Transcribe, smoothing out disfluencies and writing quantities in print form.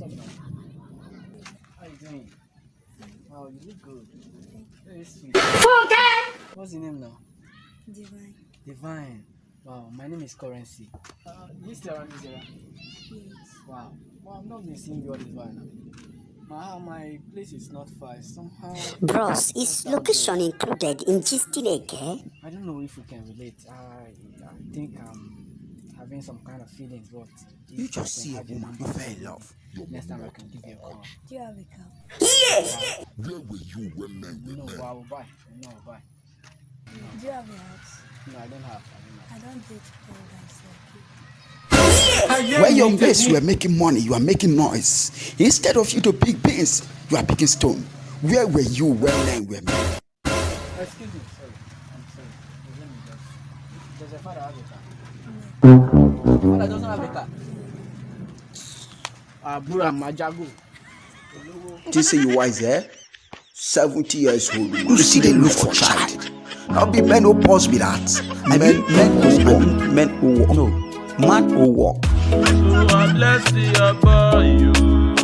up now? How you doing? Wow, you look good. Very sweet. What's your name now? Divine. Divine. Wow, my name is Currency. You still around this area? Yes. Wow. Well, I'm not been seeing you all this while now. My place is not far. Somehow. Bros, is location included in Gisty Lake, eh? I don't know if we can relate. I think I'm having some kind of feelings, but You just see a woman, you fell in love. next time I can give you a call. Do you have a car? Where were you when men were No, men? I will buy. No, I'll buy. Do you have a house? No, I don't have. I don't date people that's like When your mates were making money, you are making noise. Instead of you to pick beans, you are picking stone. Where were you when men were men? Excuse me, sorry. I'm sorry. Let me just. Does your father have a car? Your father doesn't have a car. Bura Majago. This say you wise, eh? 70 years old. You see they look for child. Not be men who pause with that. Men who walk. No, man who walk. So I bless your boy, you.